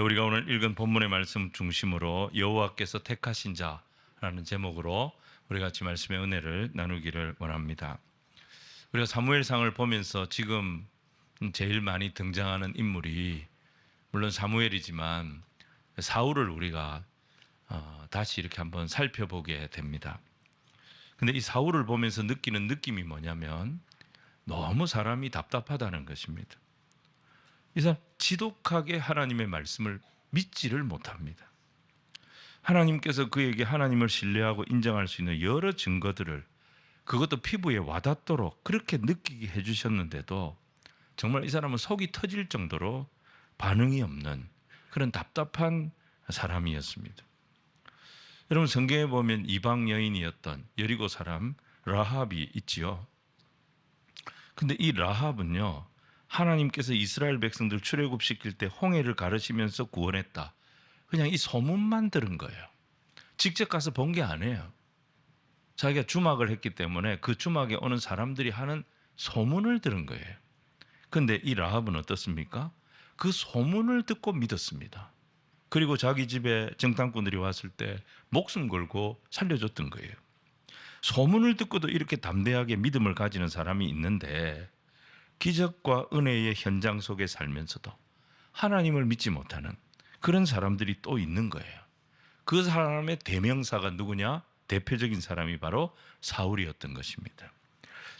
우리가 오늘 읽은 본문의 말씀 중심으로 여호와께서 택하신 자라는 제목으로 우리 같이 말씀의 은혜를 나누기를 원합니다. 우리가 사무엘상을 보면서 지금 제일 많이 등장하는 인물이 물론 사무엘이지만 사울을 우리가 다시 이렇게 한번 살펴보게 됩니다. 근데 이 사울을 보면서 느끼는 느낌이 뭐냐면 너무 사람이 답답하다는 것입니다. 이 사람 지독하게 하나님의 말씀을 믿지를 못합니다. 하나님께서 그에게 하나님을 신뢰하고 인정할 수 있는 여러 증거들을 그것도 피부에 와닿도록 그렇게 느끼게 해주셨는데도 정말 이 사람은 속이 터질 정도로 반응이 없는 그런 답답한 사람이었습니다. 여러분 성경에 보면 이방 여인이었던 여리고 사람 라합이 있지요. 근데 이 라합은요, 하나님께서 이스라엘 백성들 출애굽시킬 때 홍해를 가르시면서 구원했다. 그냥 이 소문만 들은 거예요. 직접 가서 본 게 아니에요. 자기가 주막을 했기 때문에 그 주막에 오는 사람들이 하는 소문을 들은 거예요. 근데 이 라합은 어떻습니까? 그 소문을 듣고 믿었습니다. 그리고 자기 집에 정탐꾼들이 왔을 때 목숨 걸고 살려줬던 거예요. 소문을 듣고도 이렇게 담대하게 믿음을 가지는 사람이 있는데 기적과 은혜의 현장 속에 살면서도 하나님을 믿지 못하는 그런 사람들이 또 있는 거예요. 그 사람의 대명사가 누구냐? 대표적인 사람이 바로 사울이었던 것입니다.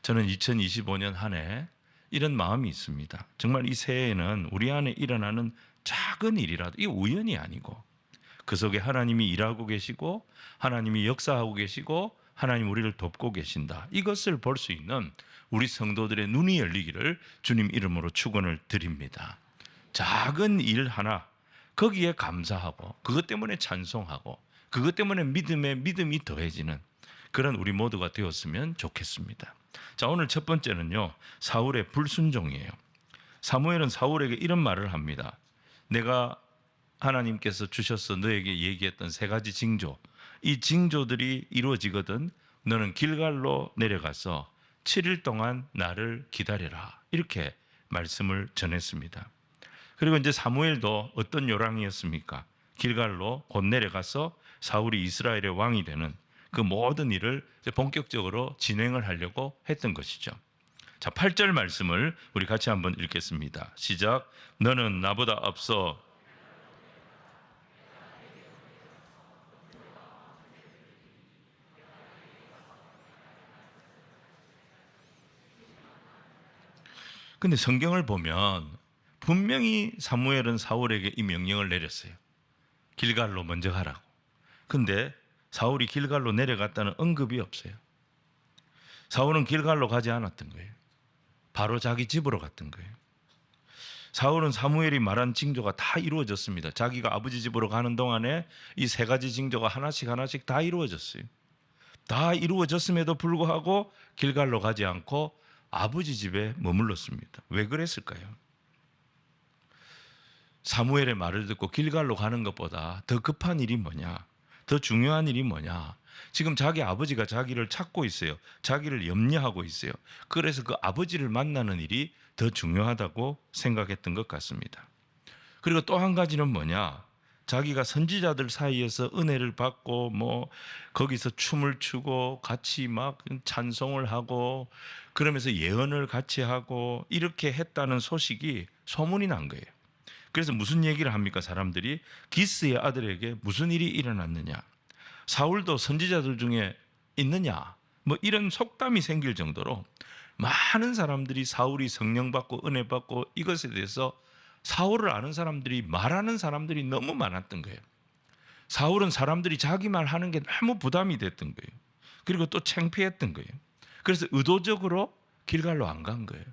저는 2025년 한 해 이런 마음이 있습니다. 정말 이 새해에는 우리 안에 일어나는 작은 일이라도 이 우연이 아니고 그 속에 하나님이 일하고 계시고 하나님이 역사하고 계시고 하나님 우리를 돕고 계신다. 이것을 볼 수 있는 우리 성도들의 눈이 열리기를 주님 이름으로 축원을 드립니다. 작은 일 하나 거기에 감사하고 그것 때문에 찬송하고 그것 때문에 믿음이 더해지는 그런 우리 모두가 되었으면 좋겠습니다. 자, 오늘 첫 번째는요, 사울의 불순종이에요. 사무엘은 사울에게 이런 말을 합니다. 내가 하나님께서 주셔서 너에게 얘기했던 세 가지 징조, 이 징조들이 이루어지거든 너는 길갈로 내려가서 7일 동안 나를 기다려라. 이렇게 말씀을 전했습니다. 그리고 이제 사무엘도 어떤 요랑이었습니까? 길갈로 곧 내려가서 사울이 이스라엘의 왕이 되는 그 모든 일을 본격적으로 진행을 하려고 했던 것이죠. 자, 8절 말씀을 우리 같이 한번 읽겠습니다. 시작. 너는 나보다 앞서 근데 성경을 보면 분명히 사무엘은 사울에게 이 명령을 내렸어요. 길갈로 먼저 가라고. 근데 사울이 길갈로 내려갔다는 언급이 없어요. 사울은 길갈로 가지 않았던 거예요. 바로 자기 집으로 갔던 거예요. 사울은 사무엘이 말한 징조가 다 이루어졌습니다. 자기가 아버지 집으로 가는 동안에 이 세 가지 징조가 하나씩 다 이루어졌어요. 다 이루어졌음에도 불구하고 길갈로 가지 않고 아버지 집에 머물렀습니다. 왜 그랬을까요? 사무엘의 말을 듣고 길갈로 가는 것보다 더 급한 일이 뭐냐? 더 중요한 일이 뭐냐? 지금 자기 아버지가 자기를 찾고 있어요. 자기를 염려하고 있어요. 그래서 그 아버지를 만나는 일이 더 중요하다고 생각했던 것 같습니다. 그리고 또 한 가지는 뭐냐? 자기가 선지자들 사이에서 은혜를 받고 거기서 춤을 추고 같이 막 찬송을 하고 그러면서 예언을 같이 하고 이렇게 했다는 소식이 소문이 난 거예요. 그래서 무슨 얘기를 합니까? 사람들이 기스의 아들에게 무슨 일이 일어났느냐? 사울도 선지자들 중에 있느냐? 이런 속담이 생길 정도로 많은 사람들이 사울이 성령 받고 은혜 받고 이것에 대해서 사울을 아는 사람들이 말하는 사람들이 너무 많았던 거예요. 사울은 사람들이 자기 말 하는 게 너무 부담이 됐던 거예요. 그리고 또 창피했던 거예요. 그래서 의도적으로 길갈로 안 간 거예요.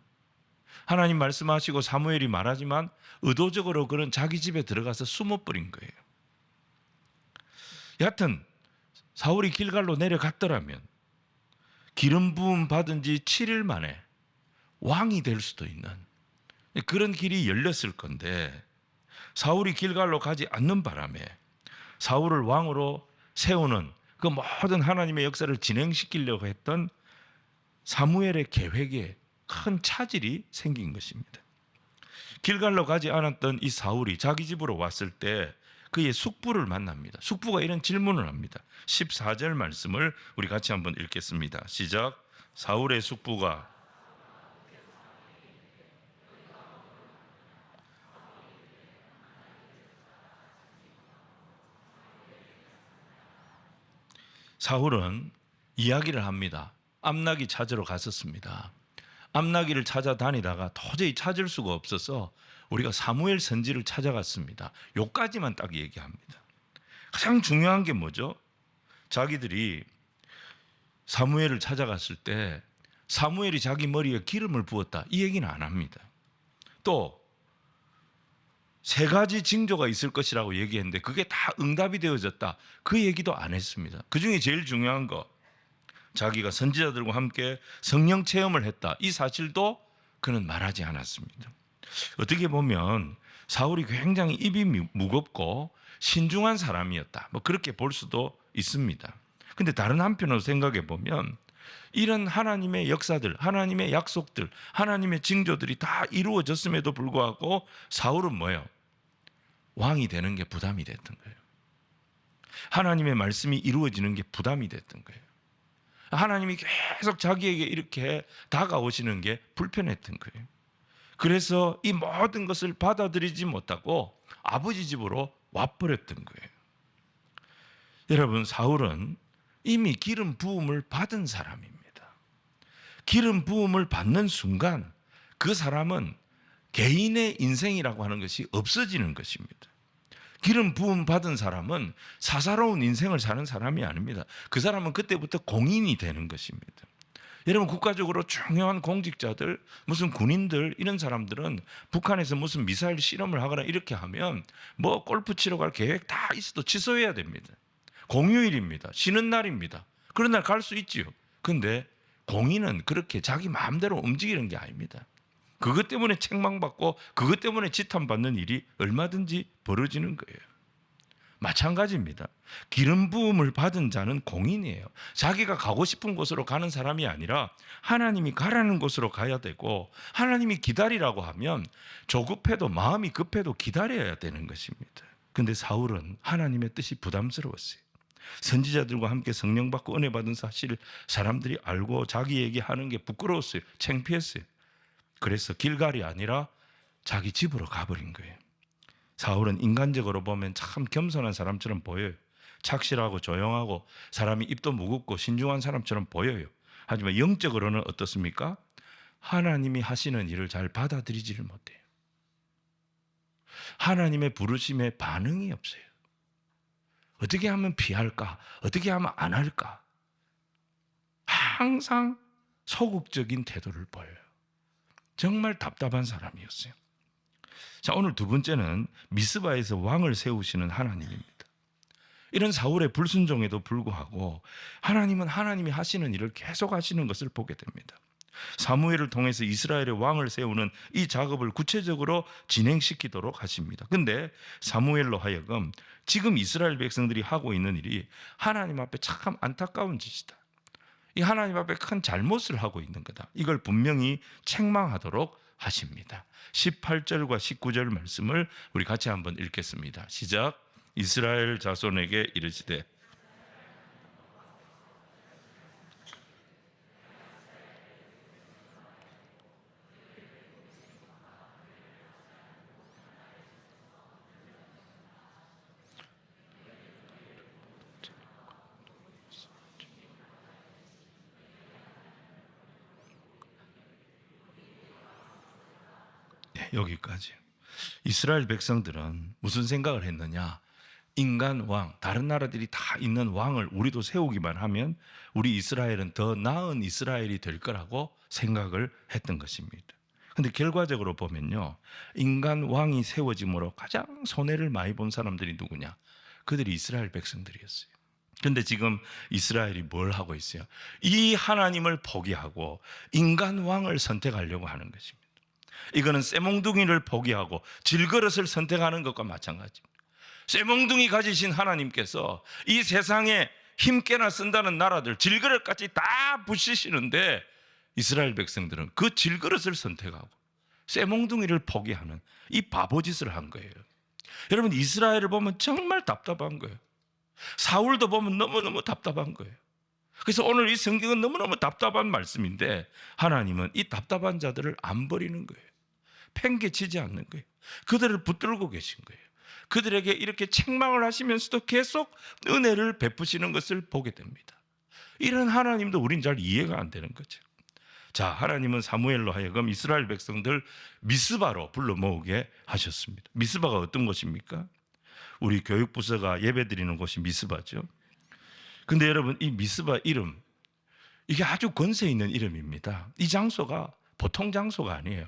하나님 말씀하시고 사무엘이 말하지만 의도적으로 그런 자기 집에 들어가서 숨어버린 거예요. 여하튼 사울이 길갈로 내려갔더라면 기름 부음 받은 지 7일 만에 왕이 될 수도 있는 그런 길이 열렸을 건데 사울이 길갈로 가지 않는 바람에 사울을 왕으로 세우는 그 모든 하나님의 역사를 진행시키려고 했던 사무엘의 계획에 큰 차질이 생긴 것입니다. 길갈로 가지 않았던 이 사울이 자기 집으로 왔을 때 그의 숙부를 만납니다. 숙부가 이런 질문을 합니다. 14절 말씀을 우리 같이 한번 읽겠습니다. 시작. 사울의 숙부가 사울은 이야기를 합니다. 암나기 찾으러 갔었습니다. 암나기를 찾아다니다가 도저히 찾을 수가 없어서 우리가 사무엘 선지를 찾아갔습니다. 요까지만 딱 얘기합니다. 가장 중요한 게 뭐죠? 자기들이 사무엘을 찾아갔을 때 사무엘이 자기 머리에 기름을 부었다, 이 얘기는 안 합니다. 또 세 가지 징조가 있을 것이라고 얘기했는데 그게 다 응답이 되어졌다, 그 얘기도 안 했습니다. 그 중에 제일 중요한 거, 자기가 선지자들과 함께 성령 체험을 했다, 이 사실도 그는 말하지 않았습니다. 어떻게 보면 사울이 굉장히 입이 무겁고 신중한 사람이었다, 뭐 그렇게 볼 수도 있습니다. 근데 다른 한편으로 생각해 보면 이런 하나님의 역사들, 하나님의 약속들, 하나님의 징조들이 다 이루어졌음에도 불구하고 사울은 뭐예요? 왕이 되는 게 부담이 됐던 거예요. 하나님의 말씀이 이루어지는 게 부담이 됐던 거예요. 하나님이 계속 자기에게 이렇게 다가오시는 게 불편했던 거예요. 그래서 이 모든 것을 받아들이지 못하고 아버지 집으로 와버렸던 거예요. 여러분, 사울은 이미 기름 부음을 받은 사람입니다. 기름 부음을 받는 순간 그 사람은 개인의 인생이라고 하는 것이 없어지는 것입니다. 기름 부음 받은 사람은 사사로운 인생을 사는 사람이 아닙니다. 그 사람은 그때부터 공인이 되는 것입니다. 여러분, 국가적으로 중요한 공직자들, 무슨 군인들, 이런 사람들은 북한에서 무슨 미사일 실험을 하거나 이렇게 하면 뭐 골프 치러 갈 계획 다 있어도 취소해야 됩니다. 공휴일입니다. 쉬는 날입니다. 그런 날 갈 수 있지요. 근데 공인은 그렇게 자기 마음대로 움직이는 게 아닙니다. 그것 때문에 책망받고 그것 때문에 지탄받는 일이 얼마든지 벌어지는 거예요. 마찬가지입니다. 기름 부음을 받은 자는 공인이에요. 자기가 가고 싶은 곳으로 가는 사람이 아니라 하나님이 가라는 곳으로 가야 되고, 하나님이 기다리라고 하면 조급해도 마음이 급해도 기다려야 되는 것입니다. 근데 사울은 하나님의 뜻이 부담스러웠어요. 선지자들과 함께 성령 받고 은혜 받은 사실을 사람들이 알고 자기에게 하는 게 부끄러웠어요. 창피했어요. 그래서 길갈이 아니라 자기 집으로 가버린 거예요. 사울은 인간적으로 보면 참 겸손한 사람처럼 보여요. 착실하고 조용하고 사람이 입도 무겁고 신중한 사람처럼 보여요. 하지만 영적으로는 어떻습니까? 하나님이 하시는 일을 잘 받아들이지를 못해요. 하나님의 부르심에 반응이 없어요. 어떻게 하면 피할까? 어떻게 하면 안 할까? 항상 소극적인 태도를 보여요. 정말 답답한 사람이었어요. 자, 오늘 두 번째는 미스바에서 왕을 세우시는 하나님입니다. 이런 사울의 불순종에도 불구하고 하나님은 하나님이 하시는 일을 계속 하시는 것을 보게 됩니다. 사무엘을 통해서 이스라엘의 왕을 세우는 이 작업을 구체적으로 진행시키도록 하십니다. 근데 사무엘로 하여금 지금 이스라엘 백성들이 하고 있는 일이 하나님 앞에 참 안타까운 짓이다, 이 하나님 앞에 큰 잘못을 하고 있는 거다, 이걸 분명히 책망하도록 하십니다. 18절과 19절 말씀을 우리 같이 한번 읽겠습니다. 시작. 이스라엘 자손에게 이르시되 여기까지. 이스라엘 백성들은 무슨 생각을 했느냐? 인간 왕, 다른 나라들이 다 있는 왕을 우리도 세우기만 하면 우리 이스라엘은 더 나은 이스라엘이 될 거라고 생각을 했던 것입니다. 근데 결과적으로 보면요, 인간 왕이 세워짐으로 가장 손해를 많이 본 사람들이 누구냐? 그들이 이스라엘 백성들이었어요. 근데 지금 이스라엘이 뭘 하고 있어요? 이 하나님을 포기하고 인간 왕을 선택하려고 하는 것입니다. 이거는 쇠몽둥이를 포기하고 질그릇을 선택하는 것과 마찬가지입니다. 쇠몽둥이 가지신 하나님께서 이 세상에 힘께나 쓴다는 나라들 질그릇까지 다 부시시는데 이스라엘 백성들은 그 질그릇을 선택하고 쇠몽둥이를 포기하는 이 바보짓을 한 거예요. 여러분, 이스라엘을 보면 정말 답답한 거예요. 사울도 보면 너무너무 답답한 거예요. 그래서 오늘 이 성경은 너무너무 답답한 말씀인데 하나님은 이 답답한 자들을 안 버리는 거예요. 팽개치지 않는 거예요. 그들을 붙들고 계신 거예요. 그들에게 이렇게 책망을 하시면서도 계속 은혜를 베푸시는 것을 보게 됩니다. 이런 하나님도 우린 잘 이해가 안 되는 거죠. 자, 하나님은 사무엘로 하여금 이스라엘 백성들 미스바로 불러 모으게 하셨습니다. 미스바가 어떤 곳입니까? 우리 교육부서가 예배드리는 곳이 미스바죠. 근데 여러분, 이 미스바 이름, 이게 아주 권세 있는 이름입니다. 이 장소가 보통 장소가 아니에요.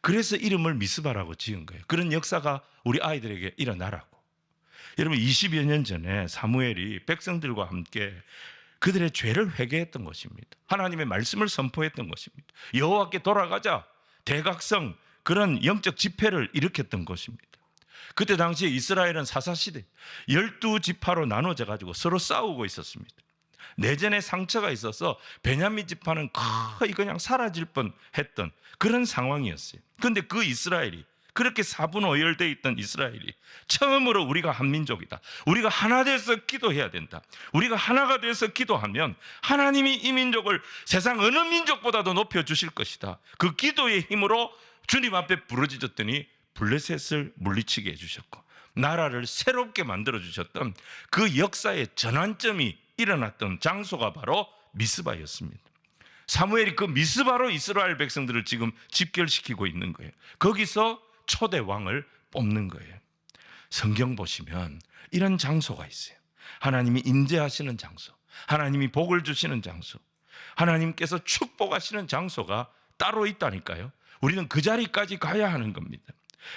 그래서 이름을 미스바라고 지은 거예요. 그런 역사가 우리 아이들에게 일어나라고. 여러분, 20여 년 전에 사무엘이 백성들과 함께 그들의 죄를 회개했던 것입니다. 하나님의 말씀을 선포했던 것입니다. 여호와께 돌아가자, 대각성, 그런 영적 집회를 일으켰던 것입니다. 그때 당시에 이스라엘은 사사시대 12지파로 나눠져 가지고 서로 싸우고 있었습니다. 내전에 상처가 있어서 베냐민 지파는 거의 그냥 사라질 뻔했던 그런 상황이었어요. 그런데 그 이스라엘이, 그렇게 사분오열되어 있던 이스라엘이 처음으로 우리가 한 민족이다, 우리가 하나 돼서 기도해야 된다, 우리가 하나가 돼서 기도하면 하나님이 이 민족을 세상 어느 민족보다도 높여주실 것이다, 그 기도의 힘으로 주님 앞에 부르짖었더니 블레셋을 물리치게 해주셨고 나라를 새롭게 만들어주셨던 그 역사의 전환점이 일어났던 장소가 바로 미스바였습니다. 사무엘이 그 미스바로 이스라엘 백성들을 지금 집결시키고 있는 거예요. 거기서 초대 왕을 뽑는 거예요. 성경 보시면 이런 장소가 있어요. 하나님이 임재하시는 장소, 하나님이 복을 주시는 장소, 하나님께서 축복하시는 장소가 따로 있다니까요. 우리는 그 자리까지 가야 하는 겁니다.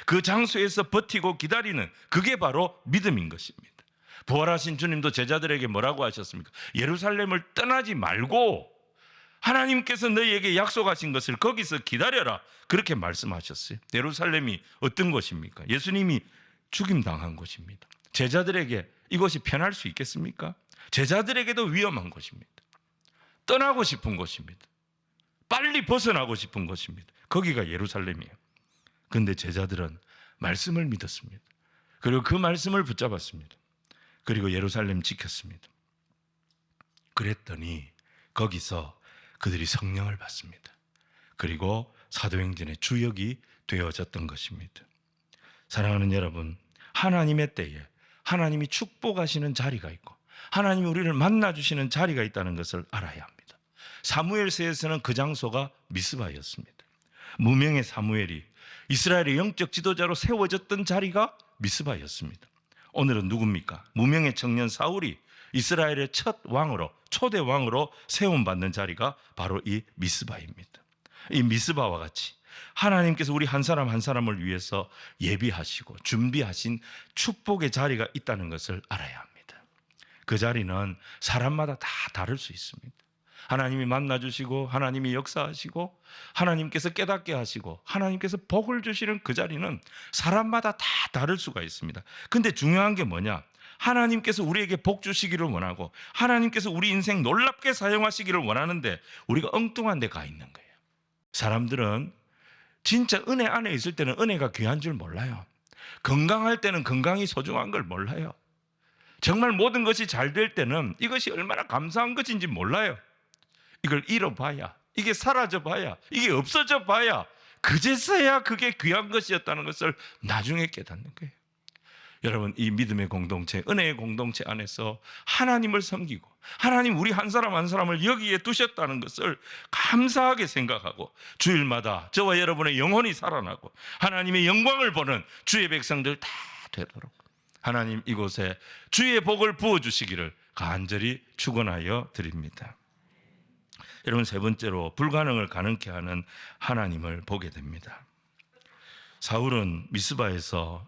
그 장소에서 버티고 기다리는, 그게 바로 믿음인 것입니다. 부활하신 주님도 제자들에게 뭐라고 하셨습니까? 예루살렘을 떠나지 말고 하나님께서 너희에게 약속하신 것을 거기서 기다려라, 그렇게 말씀하셨어요. 예루살렘이 어떤 곳입니까? 예수님이 죽임당한 곳입니다. 제자들에게 이곳이 편할 수 있겠습니까? 제자들에게도 위험한 곳입니다. 떠나고 싶은 곳입니다. 빨리 벗어나고 싶은 곳입니다. 거기가 예루살렘이에요. 그런데 제자들은 말씀을 믿었습니다. 그리고 그 말씀을 붙잡았습니다. 그리고 예루살렘 지켰습니다. 그랬더니 거기서 그들이 성령을 받습니다. 그리고 사도행전의 주역이 되어졌던 것입니다. 사랑하는 여러분, 하나님의 때에 하나님이 축복하시는 자리가 있고 하나님이 우리를 만나주시는 자리가 있다는 것을 알아야 합니다. 사무엘서에서는 그 장소가 미스바였습니다. 무명의 사무엘이 이스라엘의 영적 지도자로 세워졌던 자리가 미스바였습니다. 오늘은 누굽니까? 무명의 청년 사울이 이스라엘의 첫 왕으로, 초대 왕으로 세움받는 자리가 바로 이 미스바입니다. 이 미스바와 같이 하나님께서 우리 한 사람 한 사람을 위해서 예비하시고 준비하신 축복의 자리가 있다는 것을 알아야 합니다. 그 자리는 사람마다 다 다를 수 있습니다. 하나님이 만나주시고 하나님이 역사하시고 하나님께서 깨닫게 하시고 하나님께서 복을 주시는 그 자리는 사람마다 다 다를 수가 있습니다. 근데 중요한 게 뭐냐? 하나님께서 우리에게 복 주시기를 원하고 하나님께서 우리 인생 놀랍게 사용하시기를 원하는데 우리가 엉뚱한 데 가 있는 거예요. 사람들은 진짜 은혜 안에 있을 때는 은혜가 귀한 줄 몰라요. 건강할 때는 건강이 소중한 걸 몰라요. 정말 모든 것이 잘 될 때는 이것이 얼마나 감사한 것인지 몰라요. 이걸 잃어봐야, 이게 사라져봐야, 이게 없어져봐야 그제서야 그게 귀한 것이었다는 것을 나중에 깨닫는 거예요. 여러분, 이 믿음의 공동체, 은혜의 공동체 안에서 하나님을 섬기고 하나님 우리 한 사람 한 사람을 여기에 두셨다는 것을 감사하게 생각하고 주일마다 저와 여러분의 영혼이 살아나고 하나님의 영광을 보는 주의 백성들 다 되도록 하나님 이곳에 주의 복을 부어주시기를 간절히 축원하여 드립니다. 여러분, 세 번째로 불가능을 가능케 하는 하나님을 보게 됩니다. 사울은 미스바에서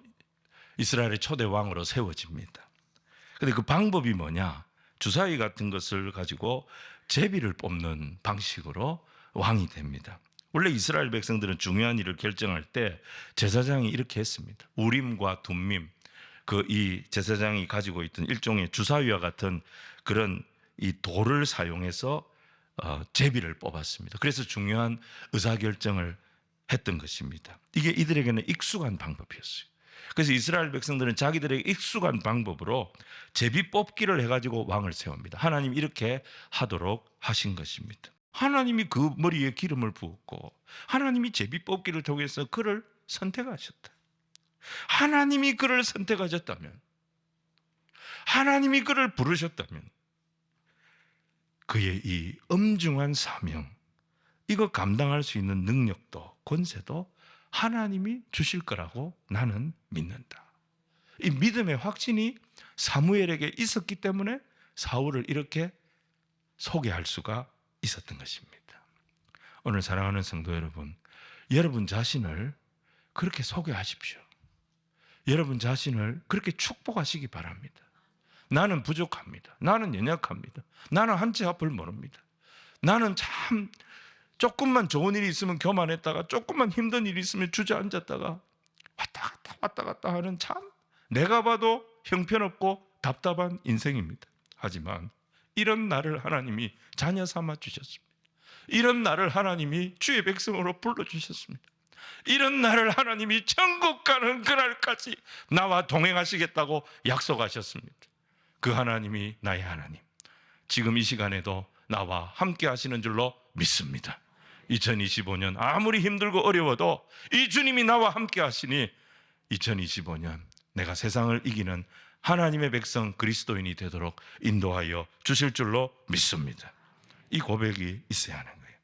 이스라엘의 초대 왕으로 세워집니다. 그런데 그 방법이 뭐냐? 주사위 같은 것을 가지고 제비를 뽑는 방식으로 왕이 됩니다. 원래 이스라엘 백성들은 중요한 일을 결정할 때 제사장이 이렇게 했습니다. 우림과 둠밈, 이 제사장이 가지고 있던 일종의 주사위와 같은 그런 이 돌을 사용해서 제비를 뽑았습니다. 그래서 중요한 의사결정을 했던 것입니다. 이게 이들에게는 익숙한 방법이었어요. 그래서 이스라엘 백성들은 자기들에게 익숙한 방법으로 제비 뽑기를 해가지고 왕을 세웁니다. 하나님 이렇게 하도록 하신 것입니다. 하나님이 그 머리에 기름을 부었고 하나님이 제비 뽑기를 통해서 그를 선택하셨다. 하나님이 그를 선택하셨다면, 하나님이 그를 부르셨다면 그의 이 엄중한 사명, 이거 감당할 수 있는 능력도 권세도 하나님이 주실 거라고 나는 믿는다. 이 믿음의 확신이 사무엘에게 있었기 때문에 사울을 이렇게 소개할 수가 있었던 것입니다. 오늘 사랑하는 성도 여러분, 여러분 자신을 그렇게 소개하십시오. 여러분 자신을 그렇게 축복하시기 바랍니다. 나는 부족합니다. 나는 연약합니다. 나는 한치 앞을 모릅니다. 나는 참 조금만 좋은 일이 있으면 교만했다가 조금만 힘든 일이 있으면 주저앉았다가 왔다 갔다 하는 참 내가 봐도 형편없고 답답한 인생입니다. 하지만 이런 나를 하나님이 자녀 삼아 주셨습니다. 이런 나를 하나님이 주의 백성으로 불러주셨습니다. 이런 나를 하나님이 천국 가는 그날까지 나와 동행하시겠다고 약속하셨습니다. 그 하나님이 나의 하나님, 지금 이 시간에도 나와 함께 하시는 줄로 믿습니다. 2025년 아무리 힘들고 어려워도 이 주님이 나와 함께 하시니 2025년 내가 세상을 이기는 하나님의 백성 그리스도인이 되도록 인도하여 주실 줄로 믿습니다. 이 고백이 있어야 하는 거예요.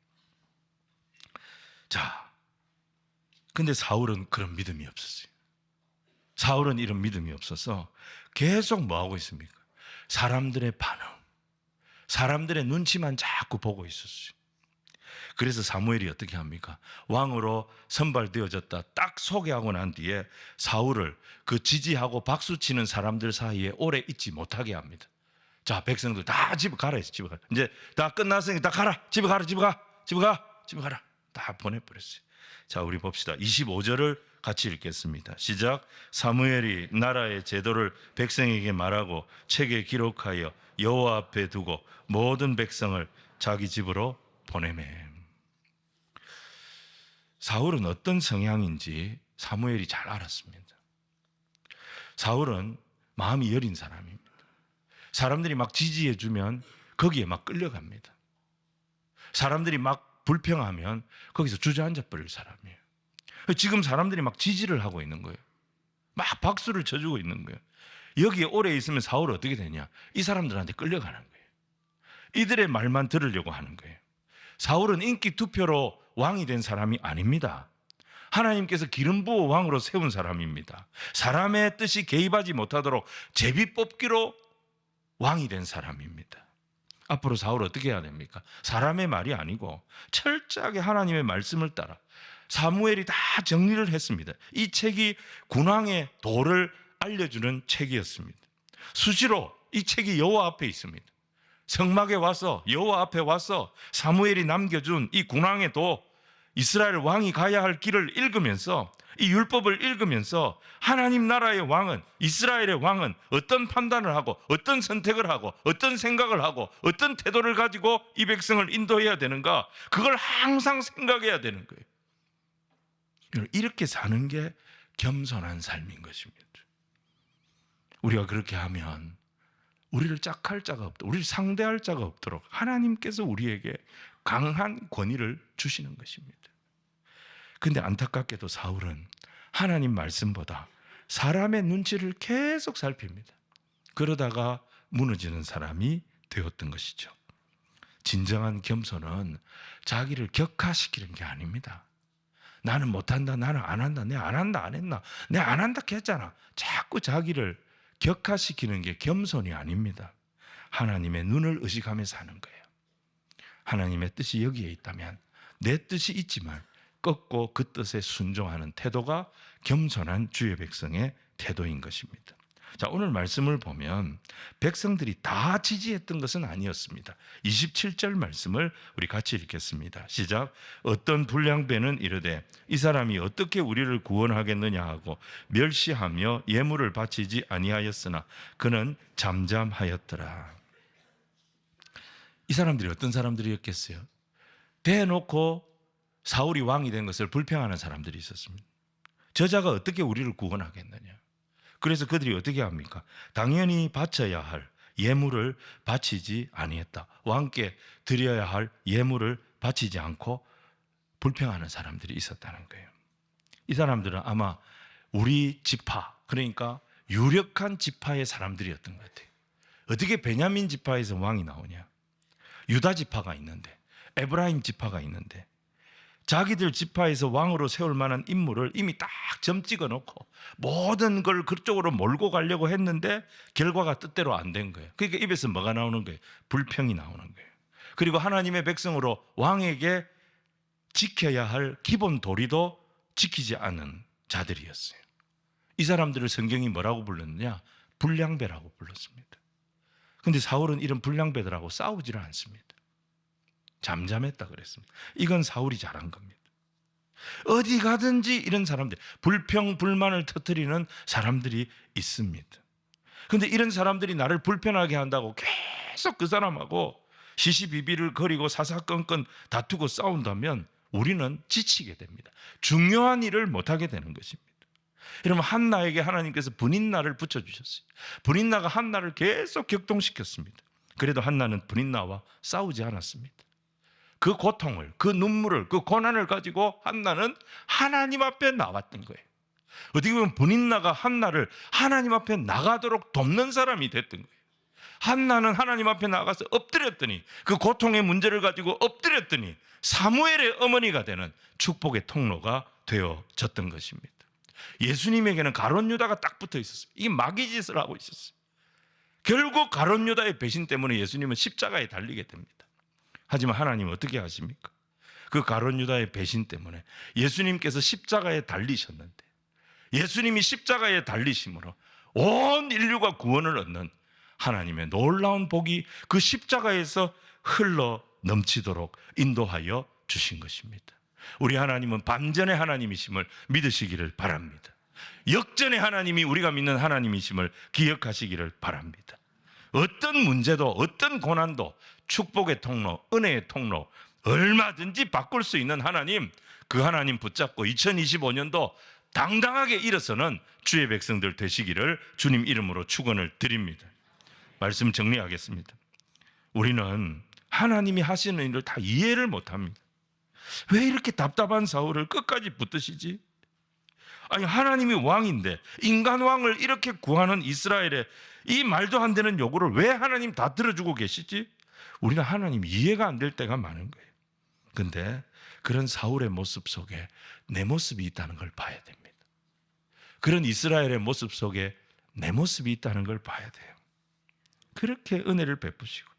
자, 근데 사울은 그런 믿음이 없었어요. 사울은 이런 믿음이 없어서 계속 뭐하고 있습니까? 사람들의 반응, 사람들의 눈치만 자꾸 보고 있었어요. 그래서 사무엘이 어떻게 합니까? 왕으로 선발되어졌다 딱 소개하고 난 뒤에 사울을 그 지지하고 박수치는 사람들 사이에 오래 있지 못하게 합니다. 자, 백성들 다 집에 가라 했어요. 집에 가라. 이제 다 끝났으니 다 가라. 집에 가라. 집에 가라. 다 보내버렸어요. 자, 우리 봅시다. 25절을 같이 읽겠습니다. 시작. 사무엘이 나라의 제도를 백성에게 말하고 책에 기록하여 여호와 앞에 두고 모든 백성을 자기 집으로 보내매. 사울은 어떤 성향인지 사무엘이 잘 알았습니다. 사울은 마음이 여린 사람입니다. 사람들이 막 지지해 주면 거기에 막 끌려갑니다. 사람들이 막 불평하면 거기서 주저앉아 버릴 사람이에요. 지금 사람들이 막 지지를 하고 있는 거예요. 막 박수를 쳐주고 있는 거예요. 여기에 오래 있으면 사울은 어떻게 되냐? 이 사람들한테 끌려가는 거예요. 이들의 말만 들으려고 하는 거예요. 사울은 인기 투표로 왕이 된 사람이 아닙니다. 하나님께서 기름 부어 왕으로 세운 사람입니다. 사람의 뜻이 개입하지 못하도록 제비 뽑기로 왕이 된 사람입니다. 앞으로 사울은 어떻게 해야 됩니까? 사람의 말이 아니고 철저하게 하나님의 말씀을 따라 사무엘이 다 정리를 했습니다. 이 책이 군왕의 도를 알려주는 책이었습니다. 수시로 이 책이 여호와 앞에 있습니다. 성막에 와서 여호와 앞에 와서 사무엘이 남겨준 이 군왕의 도, 이스라엘 왕이 가야 할 길을 읽으면서 이 율법을 읽으면서 하나님 나라의 왕은, 이스라엘의 왕은 어떤 판단을 하고 어떤 선택을 하고 어떤 생각을 하고 어떤 태도를 가지고 이 백성을 인도해야 되는가, 그걸 항상 생각해야 되는 거예요. 이렇게 사는 게 겸손한 삶인 것입니다. 우리가 그렇게 하면 우리를 짝할 자가 없도록, 우리를 상대할 자가 없도록 하나님께서 우리에게 강한 권위를 주시는 것입니다. 그런데 안타깝게도 사울은 하나님 말씀보다 사람의 눈치를 계속 살핍니다. 그러다가 무너지는 사람이 되었던 것이죠. 진정한 겸손은 자기를 격하시키는 게 아닙니다. 나는 못한다, 나는 안 한다, 내가 안 한다, 안 했나, 내가 안 한다 했잖아. 자꾸 자기를 격하시키는 게 겸손이 아닙니다. 하나님의 눈을 의식하며 사는 거예요. 하나님의 뜻이 여기에 있다면 내 뜻이 있지만 꺾고 그 뜻에 순종하는 태도가 겸손한 주의 백성의 태도인 것입니다. 자, 오늘 말씀을 보면 백성들이 다 지지했던 것은 아니었습니다. 27절 말씀을 우리 같이 읽겠습니다. 시작. 어떤 불량배는 이르되 이 사람이 어떻게 우리를 구원하겠느냐 하고 멸시하며 예물을 바치지 아니하였으나 그는 잠잠하였더라. 이 사람들이 어떤 사람들이었겠어요? 대놓고 사울이 왕이 된 것을 불평하는 사람들이 있었습니다. 저자가 어떻게 우리를 구원하겠느냐. 그래서 그들이 어떻게 합니까? 당연히 바쳐야 할 예물을 바치지 아니했다. 왕께 드려야 할 예물을 바치지 않고 불평하는 사람들이 있었다는 거예요. 이 사람들은 아마 우리 지파, 그러니까 유력한 지파의 사람들이었던 것 같아요. 어떻게 베냐민 지파에서 왕이 나오냐? 유다 지파가 있는데, 에브라임 지파가 있는데, 자기들 지파에서 왕으로 세울 만한 인물을 이미 딱 점 찍어 놓고 모든 걸 그쪽으로 몰고 가려고 했는데 결과가 뜻대로 안 된 거예요. 그러니까 입에서 뭐가 나오는 거예요? 불평이 나오는 거예요. 그리고 하나님의 백성으로 왕에게 지켜야 할 기본 도리도 지키지 않은 자들이었어요. 이 사람들을 성경이 뭐라고 불렀느냐? 불량배라고 불렀습니다. 그런데 사울은 이런 불량배들하고 싸우지를 않습니다. 잠잠했다 그랬습니다. 이건 사울이 잘한 겁니다. 어디 가든지 이런 사람들, 불평, 불만을 터뜨리는 사람들이 있습니다. 그런데 이런 사람들이 나를 불편하게 한다고 계속 그 사람하고 시시비비를 거리고 사사건건 다투고 싸운다면 우리는 지치게 됩니다. 중요한 일을 못하게 되는 것입니다. 여러분, 한나에게 하나님께서 분인나를 붙여주셨어요. 분인나가 한나를 계속 격동시켰습니다. 그래도 한나는 분인나와 싸우지 않았습니다. 그 고통을, 그 눈물을, 그 고난을 가지고 한나는 하나님 앞에 나왔던 거예요. 어떻게 보면 분인나가 한나를 하나님 앞에 나가도록 돕는 사람이 됐던 거예요. 한나는 하나님 앞에 나가서 엎드렸더니, 그 고통의 문제를 가지고 엎드렸더니 사무엘의 어머니가 되는 축복의 통로가 되어졌던 것입니다. 예수님에게는 가룟 유다가 딱 붙어 있었어요. 이게 마귀짓을 하고 있었어요. 결국 가룟 유다의 배신 때문에 예수님은 십자가에 달리게 됩니다. 하지만 하나님은 어떻게 하십니까? 그 가룟 유다의 배신 때문에 예수님께서 십자가에 달리셨는데, 예수님이 십자가에 달리심으로 온 인류가 구원을 얻는 하나님의 놀라운 복이 그 십자가에서 흘러 넘치도록 인도하여 주신 것입니다. 우리 하나님은 반전의 하나님이심을 믿으시기를 바랍니다. 역전의 하나님이 우리가 믿는 하나님이심을 기억하시기를 바랍니다. 어떤 문제도, 어떤 고난도 축복의 통로, 은혜의 통로, 얼마든지 바꿀 수 있는 하나님, 그 하나님 붙잡고 2025년도 당당하게 일어서는 주의 백성들 되시기를 주님 이름으로 축원을 드립니다. 말씀 정리하겠습니다. 우리는 하나님이 하시는 일을 다 이해를 못합니다. 왜 이렇게 답답한 사울을 끝까지 붙드시지? 아니, 하나님이 왕인데 인간 왕을 이렇게 구하는 이스라엘의 이 말도 안 되는 요구를 왜 하나님 다 들어주고 계시지? 우리는 하나님 이해가 안 될 때가 많은 거예요. 그런데 그런 사울의 모습 속에 내 모습이 있다는 걸 봐야 됩니다. 그런 이스라엘의 모습 속에 내 모습이 있다는 걸 봐야 돼요. 그렇게 은혜를 베푸시고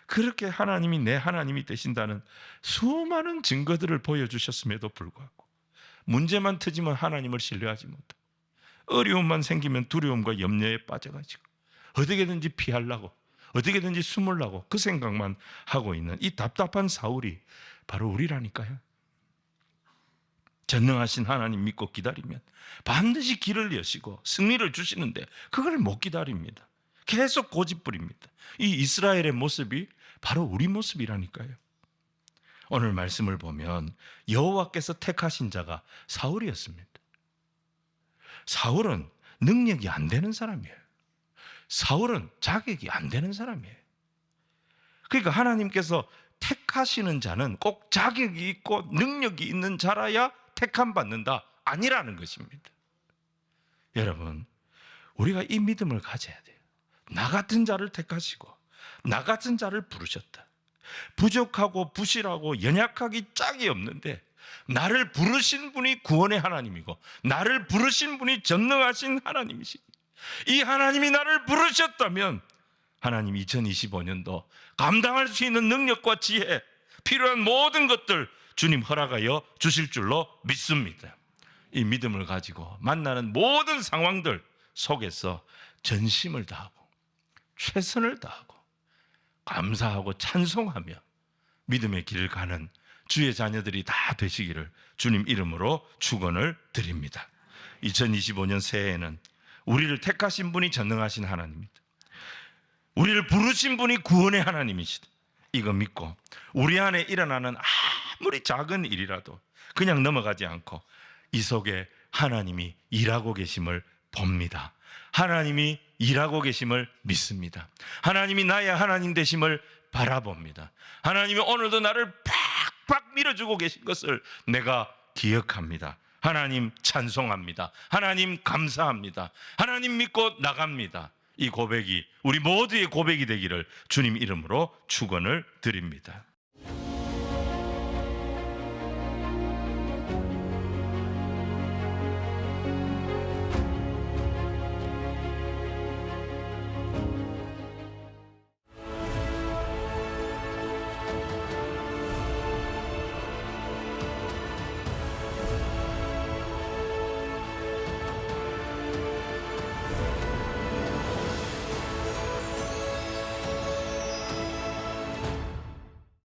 그렇게 하나님이 내 하나님이 되신다는 수많은 증거들을 보여주셨음에도 불구하고 문제만 터지면 하나님을 신뢰하지 못하고 어려움만 생기면 두려움과 염려에 빠져가지고 어떻게든지 피하려고, 어떻게든지 숨으려고 그 생각만 하고 있는 이 답답한 사울이 바로 우리라니까요. 전능하신 하나님 믿고 기다리면 반드시 길을 여시고 승리를 주시는데 그걸 못 기다립니다. 계속 고집부립니다. 이 이스라엘의 모습이 바로 우리 모습이라니까요. 오늘 말씀을 보면 여호와께서 택하신 자가 사울이었습니다. 사울은 능력이 안 되는 사람이에요. 사울은 자격이 안 되는 사람이에요. 그러니까 하나님께서 택하시는 자는 꼭 자격이 있고 능력이 있는 자라야 택함 받는다 아니라는 것입니다. 여러분, 우리가 이 믿음을 가져야 돼요. 나 같은 자를 택하시고 나 같은 자를 부르셨다. 부족하고 부실하고 연약하기 짝이 없는데 나를 부르신 분이 구원의 하나님이고 나를 부르신 분이 전능하신 하나님이시. 이 하나님이 나를 부르셨다면 하나님 2025년도 감당할 수 있는 능력과 지혜, 필요한 모든 것들 주님 허락하여 주실 줄로 믿습니다. 이 믿음을 가지고 만나는 모든 상황들 속에서 전심을 다하고 최선을 다하고 감사하고 찬송하며 믿음의 길을 가는 주의 자녀들이 다 되시기를 주님 이름으로 축원을 드립니다. 2025년 새해에는 우리를 택하신 분이 전능하신 하나님입니다. 우리를 부르신 분이 구원의 하나님이시다. 이거 믿고 우리 안에 일어나는 아무리 작은 일이라도 그냥 넘어가지 않고 이 속에 하나님이 일하고 계심을 봅니다. 하나님이 일하고 계심을 믿습니다. 하나님이 나의 하나님 되심을 바라봅니다. 하나님이 오늘도 나를 팍팍 밀어주고 계신 것을 내가 기억합니다. 하나님 찬송합니다. 하나님 감사합니다. 하나님 믿고 나갑니다. 이 고백이 우리 모두의 고백이 되기를 주님 이름으로 축원을 드립니다.